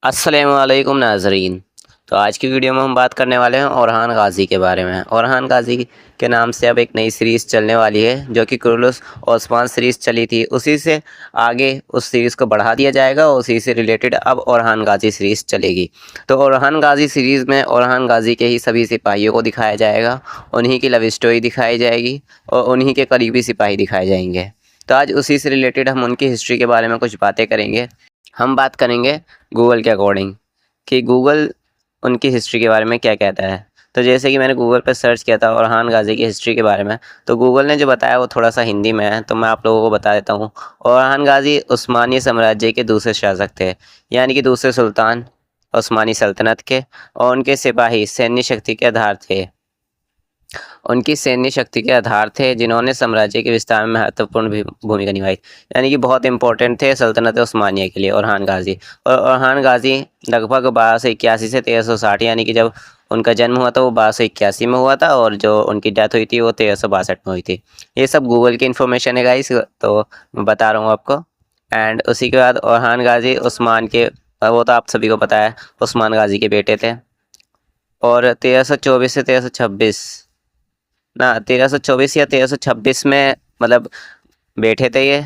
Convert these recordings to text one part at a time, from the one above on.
अस्सलामुअलैकुम नाज़रीन। तो आज की वीडियो में हम बात करने वाले हैं ओरहान गाज़ी के बारे में। ओरहान गाज़ी के नाम से अब एक नई सीरीज़ चलने वाली है, जो कि कुर्लुस ओस्मान सीरीज़ चली थी, उसी से आगे उस सीरीज़ को बढ़ा दिया जाएगा और उसी से रिलेटेड अब ओरहान गाज़ी सीरीज़ चलेगी। तो ओरहान गाज़ी सीरीज़ में ओरहान गाज़ी के ही सभी सिपाहियों को दिखाया जाएगा, उन्हीं की लव स्टोरी दिखाई जाएगी और उन्हीं के करीबी सिपाही दिखाए जाएंगे। तो आज उसी से रिलेटेड हम उनकी हिस्ट्री के बारे में कुछ बातें करेंगे। हम बात करेंगे गूगल के अकॉर्डिंग कि गूगल उनकी हिस्ट्री के बारे में क्या कहता है। तो जैसे कि मैंने गूगल पर सर्च किया था ओरहान गाज़ी की हिस्ट्री के बारे में, तो गूगल ने जो बताया वो थोड़ा सा हिंदी में है, तो मैं आप लोगों को बता देता हूँ। ओरहान गाज़ी उस्मानी साम्राज्य के दूसरे शासक थे, यानी कि दूसरे सुल्तान उस्मानी सल्तनत के, और उनके सिपाही सैन्य शक्ति के आधार थे। उनकी सैन्य शक्ति के आधार थे जिन्होंने साम्राज्य के विस्तार में महत्वपूर्ण भूमिका निभाई, यानी कि बहुत इंपॉर्टेंट थे सल्तनत उस्मानिया के लिए ओरहान गाज़ी। और ओरहान गाज़ी लगभग 1281 से 1360, यानी कि जब उनका जन्म हुआ था वो 1281 में हुआ था, और जो उनकी डेथ हुई थी वो 1362 में हुई थी। ये सब गूगल की इन्फॉर्मेशन है गाइस, तो मैं बता रहा हूँ आपको। एंड उसी के बाद ओरहान गाज़ी उस्मान के, वो तो आप सभी को पता है, उस्मान गाज़ी के बेटे थे। और 1324 से 1326 ना 1324 या 1326 में मतलब बैठे थे ये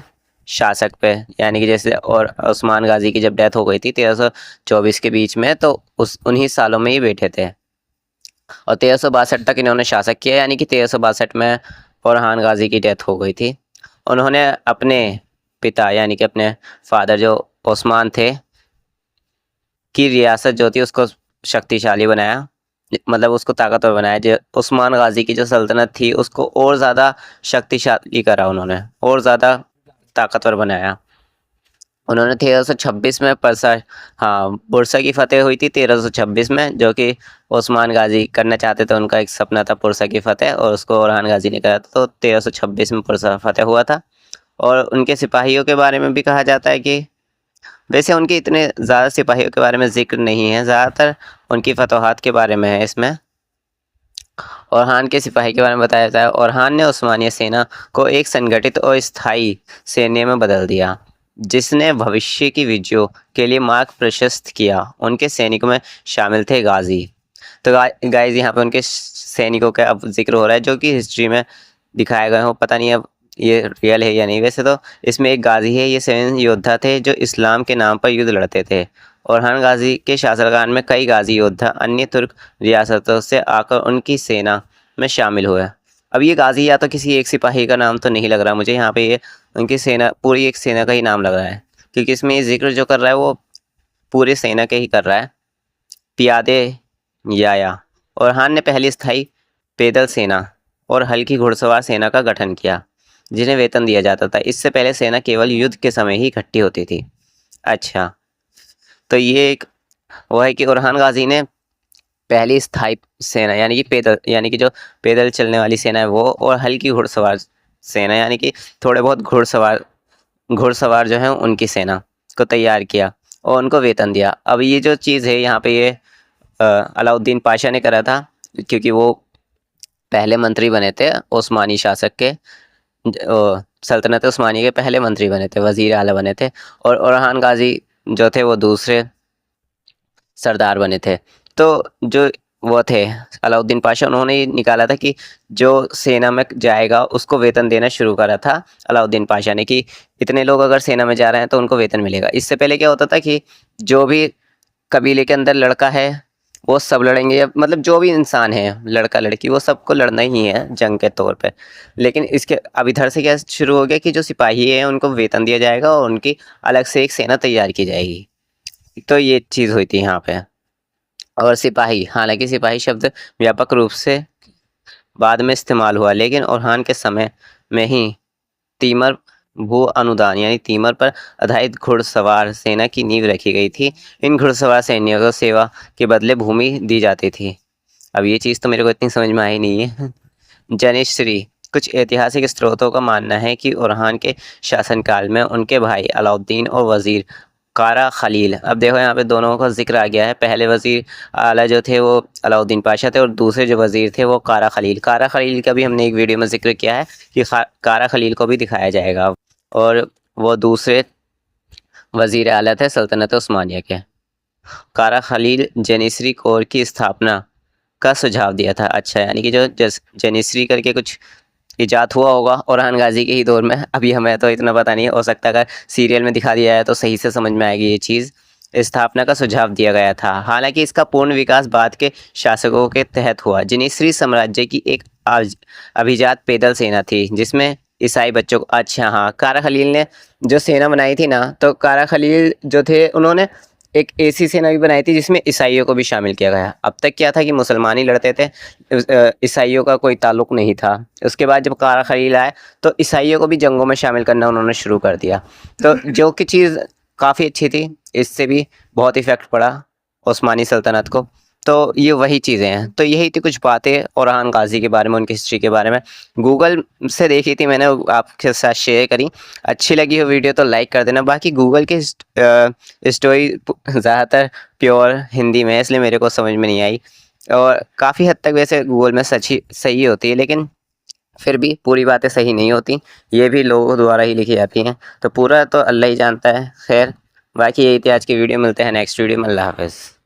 शासक पे, यानी कि जैसे, और उस्मान गाजी की जब डेथ हो गई थी 1324 के बीच में, तो उस उन्हीं सालों में ही बैठे थे। और 1362 तक इन्होंने शासक किया, यानी कि 1362 में ओरहान गाजी की डेथ हो गई थी। उन्होंने अपने पिता यानी कि अपने फादर जो उस्मान थे की रियासत जो थी उसको शक्तिशाली बनाया, मतलब उसको ताकतवर बनाया। जो उस्मान गाजी की जो सल्तनत थी उसको और ज़्यादा शक्तिशाली करा, उन्होंने और ज़्यादा ताकतवर बनाया। उन्होंने 1326 में परसा, हाँ, पुरसा की फतेह हुई थी 1326 में, जो कि उस्मान गाजी करना चाहते थे। उनका एक सपना था पुरसा की फतेह, और उसको ओरहान गाजी ने करा था। तो 1326 में पुरसा फतेह हुआ था। और उनके सिपाहियों के बारे में भी कहा जाता है कि वैसे उनके इतने ज़्यादा सिपाहियों के बारे में जिक्र नहीं है, ज़्यादातर उनकी फतवाहत के बारे में है इसमें। ओरहान के सिपाही के बारे में बताया जाता है। ओरहान ने उस्मानिया सेना को एक संगठित और स्थायी सैन्य में बदल दिया, जिसने भविष्य की विजयों के लिए मार्ग प्रशस्त किया। उनके सैनिकों में शामिल थे गाजी। तो गाइज यहाँ पे उनके सैनिकों का अब जिक्र हो रहा है, जो कि हिस्ट्री में दिखाए गए हो। पता नहीं अब ये रियल है या नहीं। वैसे तो इसमें एक गाजी है, ये 7 योद्धा थे जो इस्लाम के नाम पर युद्ध लड़ते थे। ओरहान गाजी के शासनकाल में कई गाजी योद्धा अन्य तुर्क रियासतों से आकर उनकी सेना में शामिल हुए। अब ये गाजी या तो किसी एक सिपाही का नाम तो नहीं लग रहा मुझे, यहाँ पे ये उनकी सेना, पूरी एक सेना का ही नाम लग रहा है, क्योंकि इसमें ये जिक्र जो कर रहा है वो पूरे सेना के ही कर रहा है। पियादे याया ओरहान ने पहली स्थायी पैदल सेना और हल्की घुड़सवार सेना का गठन किया, जिन्हें वेतन दिया जाता था। इससे पहले सेना केवल युद्ध के समय ही इकट्ठी होती थी। अच्छा, तो ये एक वो है कि ओरहान गाजी ने पहली स्थायी सेना, यानी कि पैदल, यानी कि जो पैदल चलने वाली सेना है वो, और हल्की घुड़सवार सेना, यानी कि थोड़े बहुत घुड़सवार जो है उनकी सेना को तैयार किया और उनको वेतन दिया। अब ये जो चीज़ है यहाँ पे ये अलाउद्दीन पाशा ने करा था, क्योंकि वो पहले मंत्री बने थे उस्मानी शासक के, सल्तनत उस्मानी के पहले मंत्री बने थे, वजीर आला बने थे। और ओरहान गाजी जो थे वो दूसरे सरदार बने थे। तो जो वो थे अलाउद्दीन पाशा, उन्होंने निकाला था कि जो सेना में जाएगा उसको वेतन देना शुरू करा था अलाउद्दीन पाशा ने, कि इतने लोग अगर सेना में जा रहे हैं तो उनको वेतन मिलेगा। इससे पहले क्या होता था कि जो भी कबीले के अंदर लड़का है वो सब लड़ेंगे, मतलब जो भी इंसान है, लड़का लड़की, वो सबको लड़ना ही है जंग के तौर पे। लेकिन इसके अब इधर से क्या शुरू हो गया कि जो सिपाही है उनको वेतन दिया जाएगा और उनकी अलग से एक सेना तैयार की जाएगी। तो ये चीज़ हुई थी यहाँ पे। और सिपाही, हालांकि सिपाही शब्द व्यापक रूप से बाद में इस्तेमाल हुआ, लेकिन ओरहान के समय में ही तीमर भू अनुदान, यानी तीमर पर आधारित घुड़सवार सेना की नींव रखी गई थी। इन घुड़सवार सैनिकों को सेवा के बदले भूमि दी जाती थी। अब ये चीज़ तो मेरे को इतनी समझ में आई नहीं है। जनिश्री, कुछ ऐतिहासिक स्रोतों का मानना है कि ओरहान के शासनकाल में उनके भाई अलाउद्दीन और वज़ीर कारा खलील, अब देखो यहाँ पे दोनों का जिक्र आ गया है। पहले वज़ीर आला जो थे वो अलाउद्दीन पाशा थे, और दूसरे जो वज़ीर थे वो कारा खलील। कारा खलील का भी हमने एक वीडियो में जिक्र किया है कि कारा खलील को भी दिखाया जाएगा, और वो दूसरे वज़ीर आला थे सल्तनत उस्मानिया के। कारा खलील जेनिसरी कोर की स्थापना का सुझाव दिया था। अच्छा, यानी कि जो जेनिसरी करके कुछ इजाद हुआ होगा orhan गाजी के ही दौर में। अभी हमें तो इतना पता नहीं है, हो सकता है अगर सीरियल में दिखा दिया है तो सही से समझ में आएगी ये चीज़। स्थापना का सुझाव दिया गया था। हालांकि इसका पूर्ण विकास बाद के शासकों के तहत हुआ। जेनिसरी साम्राज्य की एक अभिजात पैदल सेना थी जिसमें ईसाई बच्चों को, अच्छा हाँ, कारा खलील ने जो सेना बनाई थी ना, तो कारा खलील जो थे उन्होंने एक ऐसी सेना भी बनाई थी जिसमें ईसाइयों को भी शामिल किया गया। अब तक क्या था कि मुसलमान ही लड़ते थे, ईसाइयों का कोई ताल्लुक नहीं था। उसके बाद जब कारा खलील आए तो ईसाइयों को भी जंगों में शामिल करना उन्होंने शुरू कर दिया। तो जो कि चीज़ काफ़ी अच्छी थी, इससे भी बहुत इफ़ेक्ट पड़ा उस्मानी सल्तनत को। तो ये वही चीज़ें हैं। तो यही थी कुछ बातें orhan गाजी के बारे में, उनकी हिस्ट्री के बारे में। गूगल से देखी थी मैंने, आपके साथ शेयर करी। अच्छी लगी हो वीडियो तो लाइक कर देना। बाकी गूगल की स्टोरी ज़्यादातर प्योर हिंदी में है, इसलिए मेरे को समझ में नहीं आई। और काफ़ी हद तक वैसे गूगल में सही होती है, लेकिन फिर भी पूरी बातें सही नहीं होती, ये भी लोगों द्वारा ही लिखी जाती हैं। तो पूरा तो अल्लाह ही जानता है। खैर, बाकी यही थी आज की वीडियो। मिलते हैं नेक्स्ट वीडियो में। अल्लाह हाफ़िज़।